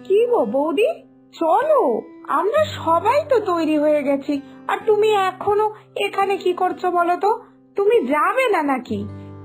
কি গো বৌদি, চলো, আমরা সবাই তো তৈরি হয়ে গেছি, আর তুমি এখনো এখানে কি করছো বলো তো? তুমি যাবে না নাকি?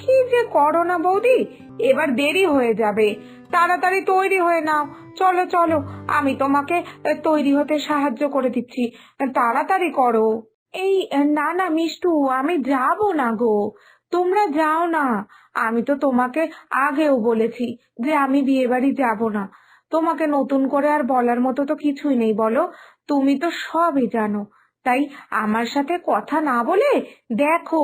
কি যে করো না বৌদি, এবার দেরি হয়ে যাবে। তাড়াতাড়ি তৈরি হয়ে নাও, চলো চলো, আমি তোমাকে তৈরি হতে সাহায্য করে দিচ্ছি, তাড়াতাড়ি করো। এই না না মিষ্টু, আমি যাব না গো, তোমরা যাও না। আমি তো তোমাকে আগেও বলেছি যে আমি বিয়ে বাড়ি যাব না। তোমাকে নতুন করে আর বলার মতো তো কিছুই নেই বলো, তুমি তো সবই জানো। তাই আমার সাথে কথা না বলে দেখো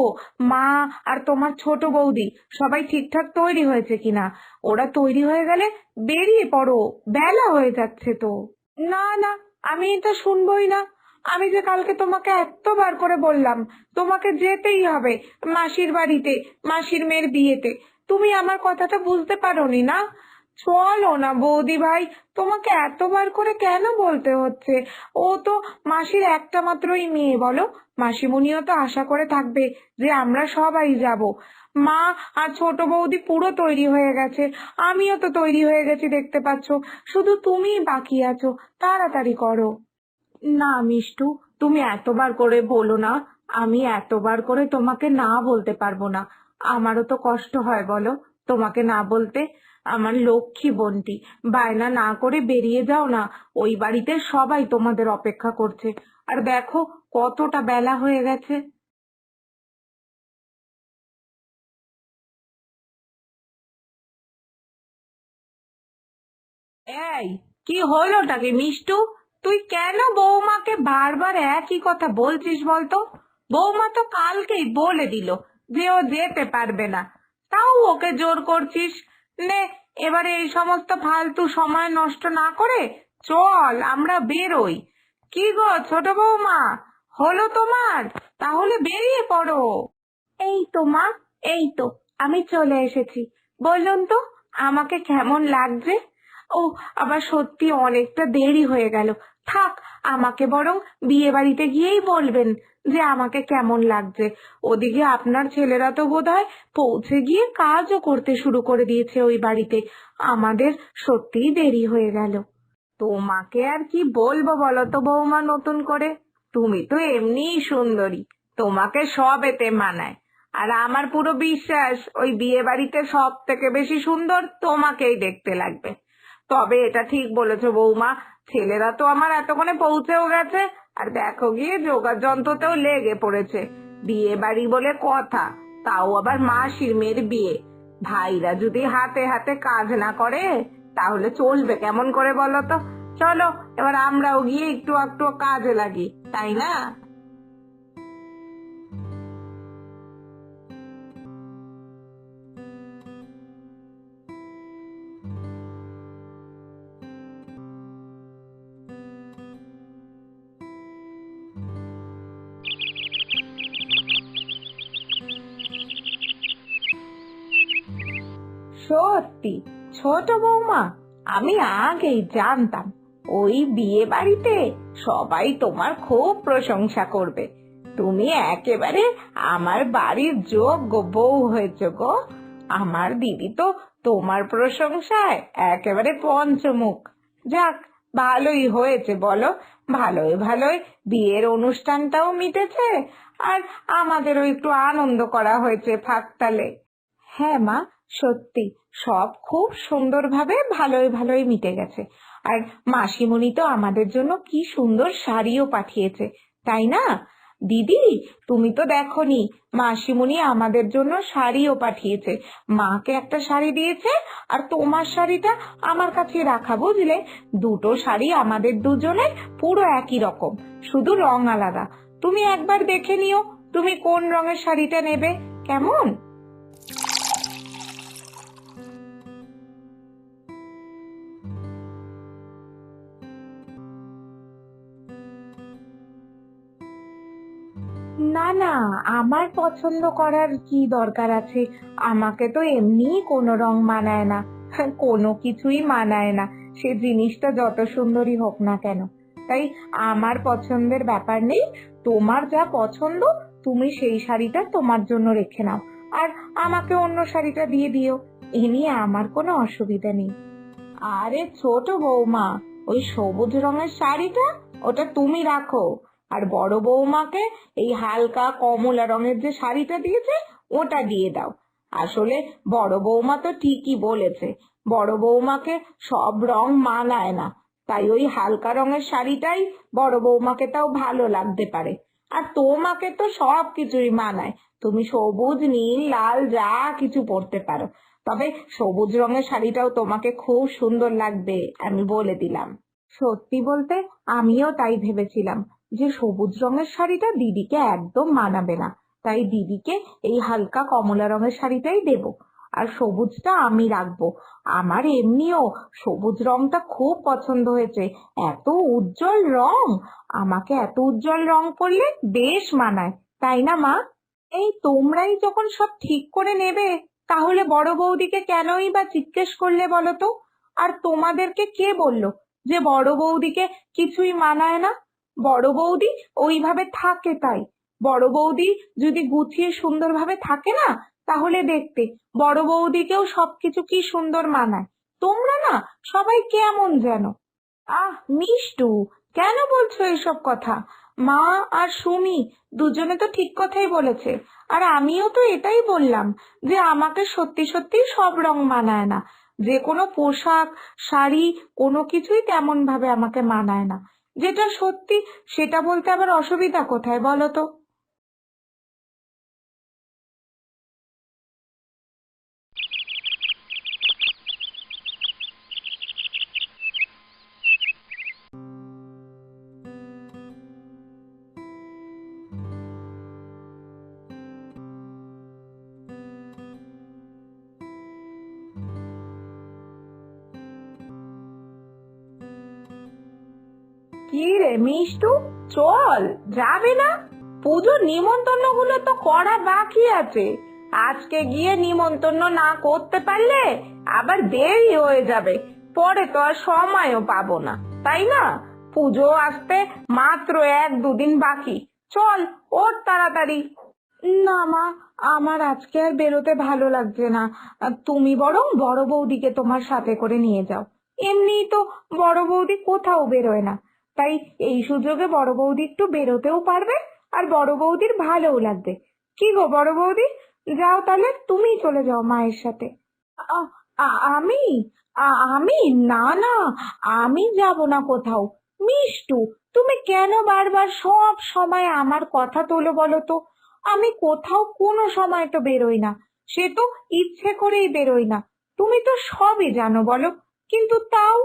মা আর তোমার ছোট বৌদি সবাই ঠিকঠাক তৈরি হয়েছে কিনা। ওরা তৈরি হয়ে গেলে বেরিয়ে পড়ো, বেলা হয়ে যাচ্ছে তো। না না, আমি এটা শুনবোই না। আমি যে কালকে তোমাকে এতবার করে বললাম তোমাকে যেতেই হবে মাসির বাড়িতে, মাসির মেয়ের বিয়েতে, তুমি আমার কথাটা বুঝতে পারোনি না? চলো না বৌদি ভাই, তোমাকে এতবার করে কেন বলতে হচ্ছে? ও তো মাসির একটা মাত্রই মেয়ে বলো, মাসিমণিও তো আশা করে থাকবে যে আমরা সবাই যাব। মা আর ছোট বৌদি পুরো তৈরি হয়ে গেছে, আমিও তো তৈরি হয়ে গেছি দেখতে পাচ্ছো, শুধু তুমিই বাকি আছো, তাড়াতাড়ি করো। না মিষ্টু, তুমি এতবার করে বলো না, আমি এতবার করে তোমাকে না বলতে পারবো না। আমারও তো কষ্ট হয় বলো তোমাকে না বলতে। আমার লক্ষ্মী বোনটি, বায়না না করে বেরিয়ে যাও না, ওই বাড়িতে সবাই তোমাদের অপেক্ষা করছে। আর দেখো কতটা বেলা হয়ে গেছে। এই, কি হলোটা কি মিষ্টু? তুই কেন বৌমাকে বারবার একই কথা বলছিস বলতো? বৌমা তো কালকেই বলে দিল যে ও যেতে পারবে না, তাও ওকে জোর করছিস? নে, এবারে এই সমস্ত ফালতু সময় নষ্ট না করে চল আমরা বেরোই। কি গো ছোট বৌমা, হলো তোমার? তাহলে বেরিয়ে পড়ো। এই তো মা, এই তো আমি চলে এসেছি। বলুন তো আমাকে কেমন লাগছে? ও, আবার সত্যি অনেকটা দেরি হয়ে গেল। থাক, আমাকে বরং বিয়ে বাড়িতে গিয়েই বলবেন যে আমাকে কেমন লাগছে। ওদিকে আপনার ছেলেরা তো বোধহয় পৌঁছে গিয়ে কাজও করতে শুরু করে দিয়েছে ওই বাড়িতে। আমাদের সত্যিই দেরি হয়ে গেল। তোমাকে আর কি বলবো বলো তো বৌমা, নতুন করে? তুমি তো এমনিই সুন্দরী, তোমাকে সব এতে মানায়। আর আমার পুরো বিশ্বাস ওই বিয়ে বাড়িতে সব থেকে বেশি সুন্দর তোমাকেই দেখতে লাগবে। তবে এটা ঠিক বলেছো বৌমা, ছেলেরা তো আমার এতক্ষণে পৌঁছেও গেছে, আর দেখো গিয়ে যোগাড় যন্ত্রতেও লেগে পড়েছে। বিয়ে বাড়ি বলে কথা, তাও আবার মাসির মেয়ের বিয়ে। ভাইরা যদি হাতে হাতে কাজ না করে তাহলে চলবে কেমন করে বলো তো? চলো, এবার আমরাও গিয়ে একটু একটু কাজে লাগি, তাই না? সত্যি ছোট বৌমা, আমি আগেই জানতাম ওই বিয়ে বাড়িতে সবাই তোমার খুব প্রশংসা করবে। তুমি একেবারে আমার বাড়ির যোগ্য বউ হয়েছো গো। আমার দিদি তো তোমার প্রশংসায় একেবারে পঞ্চমুখ। যাক, ভালোই হয়েছে বলো, ভালোই ভালোই বিয়ের অনুষ্ঠানটাও মিটেছে, আর আমাদেরও একটু আনন্দ করা হয়েছে ফাঁকতালে। হ্যাঁ মা, সত্যি সব খুব সুন্দরভাবে ভালোই ভালোই মিটে গেছে। আর মাসিমণি তো আমাদের জন্য কি সুন্দর শাড়িও পাঠিয়েছে, তাই না? দিদি, তুমি তো দেখোনি, মাসিমণি আমাদের জন্য শাড়িও পাঠিয়েছে। মাকে একটা শাড়ি দিয়েছে, আর তোমার শাড়িটা আমার কাছে রাখা, বুঝলে? দুটো শাড়ি আমাদের দুজনের পুরো একই রকম, শুধু রং আলাদা। তুমি একবার দেখে নিও তুমি কোন রঙের শাড়িটা নেবে, কেমন? না না, আমার পছন্দ করার কি দরকার আছে? আমাকে তো এমনিই কোনো রং মানায় না, কোনো কিছুই মানায় না, সে জিনিসটা যত সুন্দরই হোক না কেন। তাই আমার পছন্দের ব্যাপার নেই। তোমার যা পছন্দ তুমি সেই শাড়িটা তোমার জন্য রেখে নাও, আর আমাকে অন্য শাড়িটা দিয়ে দিও। এ নিয়ে আমার কোনো অসুবিধা নেই। আরে ছোট বৌমা, ওই সবুজ রঙের শাড়িটা ওটা তুমি রাখো, আর বড় বৌমাকে এই হালকা কমলা রঙের যে শাড়িটা দিয়েছে ওটা দিয়ে দাও। আসলে বড় বৌমা তো ঠিকই বলেছে, বড় বৌমাকে সব রং মানায় না, তাই ওই হালকা রঙের শাড়িটাই বড় বৌমাকে তাও ভালো লাগতে পারে। আর তোমাকে তো সব কিছুই মানায়, তুমি সবুজ নীল লাল যা কিছু পরতে পারো। তবে সবুজ রঙের শাড়িটাও তোমাকে খুব সুন্দর লাগবে, আমি বলে দিলাম। সত্যি বলতে আমিও তাই ভেবেছিলাম যে সবুজ রঙের শাড়িটা দিদিকে একদম মানাবে না, তাই দিদিকে এই হালকা কমলা রঙের শাড়িটাই দেব, আর সবুজটা আমি রাখবো। আমার এমনিও সবুজ রংটা খুব পছন্দ হয়েছে, এত উজ্জ্বল রং, আমাকে এত উজ্জ্বল রং পরলে বেশ মানায়, তাই না মা? এই তোমরাই যখন সব ঠিক করে নেবে, তাহলে বড় বৌদিকে কেনই বা জিজ্ঞেস করলে বলো তো? আর তোমাদেরকে কে বললো যে বড় বৌদিকে কিছুই মানায় না? বড় বৌদি ওইভাবে থাকে তাই। বড় বৌদি যদি গুছিয়ে সুন্দরভাবে থাকে না, তাহলে দেখতে বড় বৌদিকেও সবকিছু কি সুন্দর মানায়। তোমরা না সবাই কেমন যেন। আহ মিষ্টু, কেন বলছো এসব কথা? মা আর সুমি দুজনে তো ঠিক কথাই বলেছে, আর আমিও তো এটাই বললাম যে আমাকে সত্যি সত্যি সব রং মানায় না, যে কোনো পোশাক শাড়ি কোনো কিছুই তেমন ভাবে আমাকে মানায় না। যেটা সত্যি সেটা বলতে আবার অসুবিধা কোথায় বলো তো? কি রে মিষ্টু, চল, যাবে না? পুজোর নিমন্ত্রণ গুলো তো করা বাকি আছে, আজকে গিয়ে নিমন্ত্রণ না করতে পারলে আবার দেরি হয়ে যাবে, পরে তো আর সময়ও পাবো না, তাই না? পুজো আসতে মাত্র 1-2 দিন বাকি, চল ওঠ তাড়াতাড়ি। না মা, আমার আজকে আর বেরোতে ভালো লাগছে না, তুমি বরং বড় বৌদিকে তোমার সাথে করে নিয়ে যাও। এমনিই তো বড় বৌদি কোথাও বেরোয় না, তাই এই সুযোগে বড় বৌদি একটু বেরোতেও পারবে, আর বড় বৌদির ভালোও লাগবে। কি গো বড় বৌদি, যাও তাহলে তুমি চলে যাও মায়ের সাথে। আ- আমি আমি না না, আমি যাব না কোথাও। মিষ্টু, তুমি কেন বারবার সব সময় আমার কথা তোলো বলো তো? আমি কোথাও কোনো সময় তো বেরোই না, সে তো ইচ্ছে করেই বেরোই না। তুমি তো সবই জানো বলো, কিন্তু তাও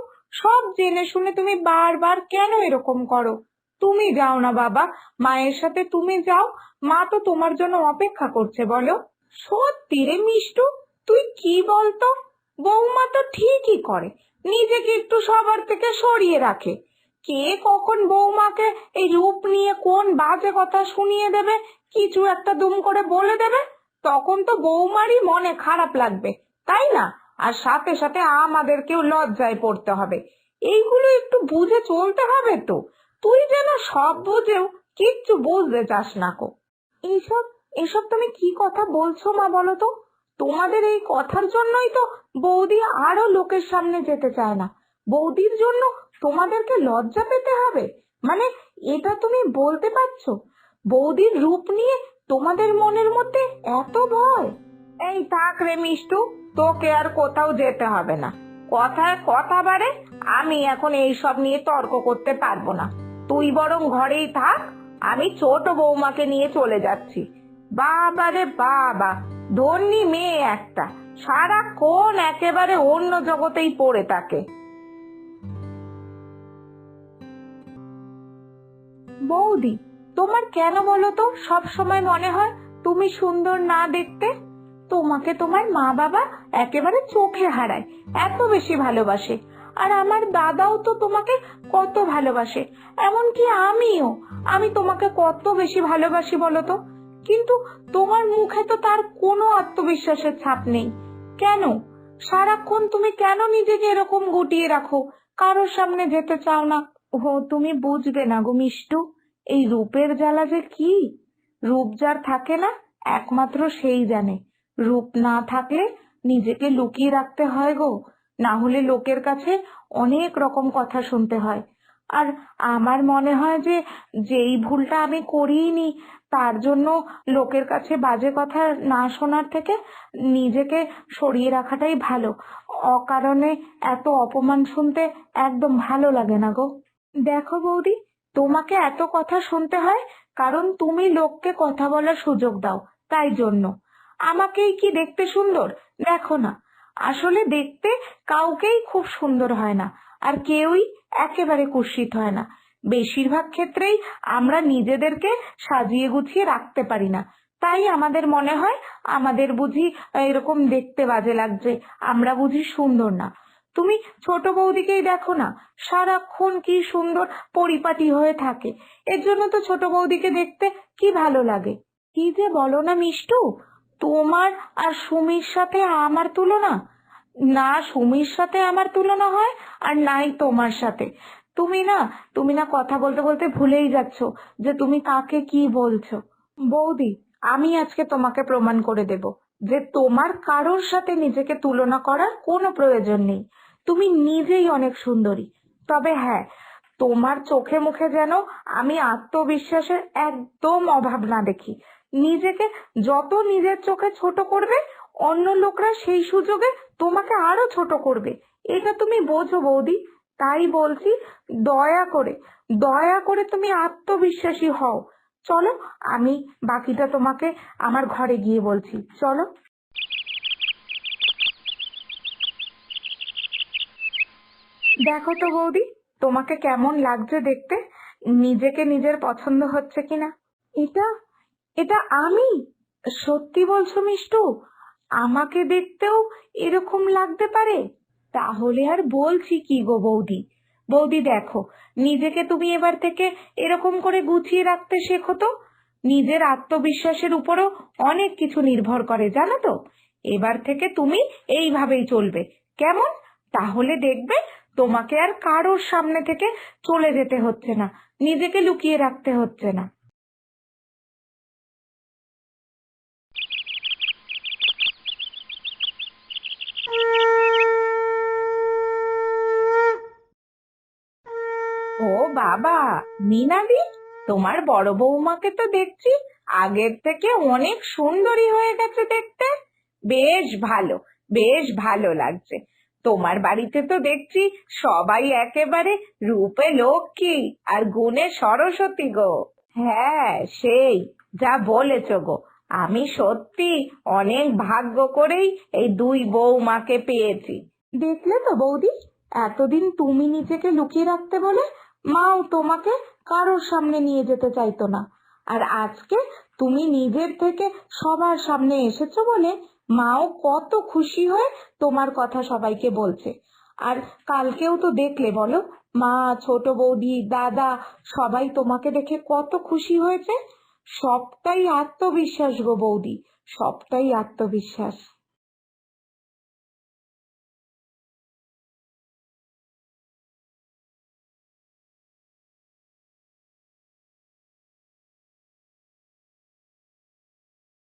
সব জেনে শুনে তুমি বারবার কেন এরকম করো? তুমি যাও না বাবা, মায়ের সাথে তুমি যাও, মা তো তোমার জন্য অপেক্ষা করছে বলো। সত্যি রে মিষ্টু, তুই কি বলতো, বৌমা তো ঠিকই করে, নিজেকে একটু সবার থেকে সরিয়ে রাখে। কে কখন বৌমাকে এই রূপ নিয়ে কোন বাজে কথা শুনিয়ে দেবে, কিছু একটা দুম করে বলে দেবে, তখন তো বৌমারই মনে খারাপ লাগবে, তাই না? আর সাথে সাথে আমাদেরকেও লজ্জায় পড়তে হবে। এইগুলো একটু বুঝে চলতে হবে তো। তুই যেন সব বুঝেও কিচ্ছু বুঝতে চাস না কো। এইসব এসব তুমি কি কথা বলছো মা বলো তো? তোমাদের এই কথার জন্যই তো বৌদি আরো লোকের সামনে যেতে চায় না। বৌদির জন্য তোমাদেরকে লজ্জা পেতে হবে, মানে এটা তুমি বলতে পারছো? বৌদির রূপ নিয়ে তোমাদের মনের মধ্যে এত ভয়? এই থাক রে মিষ্টু, তোকে আর কোথাও যেতে হবে না। কথায় কথা বাড়ে, আমি এখন এইসব নিয়ে তর্ক করতে পারবো না। তুই বরং ঘরেই থাক, আমি ছোট বৌমাকে নিয়ে চলে যাচ্ছি। বাবা রে বাবা, ধন্যি মেয়ে একটা, সারাক্ষণ একেবারে অন্য জগতেই পড়ে থাকে। বৌদি, তোমার কেন বলো তো সব সময় মনে হয় তুমি সুন্দর না দেখতে? তোমাকে তোমার মা বাবা একেবারে চোখে হারায়, এত বেশি ভালোবাসে। আর আমার দাদাও তো তোমাকে কত ভালোবাসে, এমনকি আমিও, আমি তোমাকে কত বেশি ভালোবাসি বলো তো। কিন্তু তোমার মুখে তো তার কোনো আত্মবিশ্বাসের ছাপ নেই। কেন? সারাক্ষণ তুমি কেন নিজেকে এরকম গুটিয়ে রাখো, কারোর সামনে যেতে চাও না? ও তুমি বুঝবে না গো মিষ্টু, এই রূপের জ্বালা যে কি। রূপ যার থাকে না, একমাত্র সেই জানে রূপ না থাকলে নিজেকে লুকিয়ে রাখতে হয় গো। না হলে লোকের কাছে অনেক রকম কথা শুনতে হয়। আর আমার মনে হয় যে যেই ভুলটা আমি করিনি তার জন্য লোকের কাছে বাজে কথা না শোনার থেকে নিজেকে সরিয়ে রাখাটাই ভালো। অকারণে এত অপমান শুনতে একদম ভালো লাগে না গো। দেখো বৌদি, তোমাকে এত কথা শুনতে হয় কারণ তুমি লোককে কথা বলার সুযোগ দাও, তাই জন্য। আমাকেই কি দেখতে সুন্দর? দেখো না, আসলে দেখতে কাউকেই খুব সুন্দর হয় না, আর কেউই একেবারে কুৎসিত হয় না। বেশিরভাগ ক্ষেত্রেই আমরা নিজেদেরকে সাজিয়ে গুছিয়ে রাখতে পারি না, তাই আমাদের মনে হয় আমাদের বুঝি এরকম দেখতে বাজে লাগছে, আমরা বুঝি সুন্দর না। তুমি ছোট বৌদিকেই দেখো না, সারাক্ষণ কি সুন্দর পরিপাটি হয়ে থাকে। এর জন্য তো ছোট বৌদিকে দেখতে কি ভালো লাগে। কি যে বলো না মিষ্টু, তোমার আর সুমির সাথে আমার তুলনা? না সুমির সাথে আমার তুলনা হয়, আর নাই তোমার সাথে। তুমি না তুমি না কথা বলতে বলতে ভুলেই যাচ্ছ যে তুমি কাকে কি বলছো। বৌদি, আমি আজকে তোমাকে প্রমাণ করে দেব যে তোমার কারোর সাথে নিজেকে তুলনা করার কোনো প্রয়োজন নেই। তুমি নিজেই অনেক সুন্দরী। তবে হ্যাঁ, তোমার চোখে মুখে যেন আমি আত্মবিশ্বাসের একদম অভাব না দেখি। নিজেকে যত নিজের চোখে ছোট করবে, অন্য লোকরা সেই সুযোগে তোমাকে আরো ছোট করবে। এটা তুমি বোঝো বৌদি। তাই বলছি, দয়া করে দয়া করে তুমি আত্মবিশ্বাসী হও। চলো, আমি বাকিটা তোমাকে আমার ঘরে গিয়ে বলছি, চলো। দেখো তো বৌদি, তোমাকে কেমন লাগছে দেখতে? নিজেকে নিজের পছন্দ হচ্ছে কিনা? এটা এটা আমি? সত্যি বলছো মিষ্টু? আমাকে দেখতেও এরকম লাগতে পারে? তাহলে আর বলছি কি গো বৌদি। বৌদি দেখো, নিজেকে তুমি এবার থেকে এরকম করে গুছিয়ে রাখতে শেখো তো। নিজের আত্মবিশ্বাসের উপরও অনেক কিছু নির্ভর করে, জানো তো। এবার থেকে তুমি এইভাবেই চলবে, কেমন? তাহলে দেখবে তোমাকে আর কারোর সামনে থেকে চলে যেতে হচ্ছে না, নিজেকে লুকিয়ে রাখতে হচ্ছে না। ও বাবা, মিনাদি, তোমার বড় বৌমাকে তো দেখছি আগের থেকে অনেক সুন্দরী হয়ে গেছে দেখতে। বেশ ভালো, বেশ ভালো লাগছে। তোমার বাড়িতে তো দেখছি সবাই একেবারে রূপে লক্ষ্মী আর গুণে সরস্বতী গো। হ্যাঁ, সেই যা বলেছ গো। আমি সত্যি অনেক ভাগ্য করেই এই দুই বৌমাকে পেয়েছি। দেখলে তো বৌদি, এতদিন তুমি নিজেকে লুকিয়ে রাখতে বলে মাও তোমাকে কারোর সামনে নিয়ে যেতে চাইতো না। আর আজকে তুমি নিজের থেকে সবার সামনে এসেছো বলে মাও কত খুশি হয়ে তোমার কথা সবাইকে বলছে। আর কালকেও তো দেখলে, বলো, মা, ছোট বৌদি, দাদা সবাই তোমাকে দেখে কত খুশি হয়েছে। সবটাই আত্মবিশ্বাস গো বৌদি, সবটাই আত্মবিশ্বাস।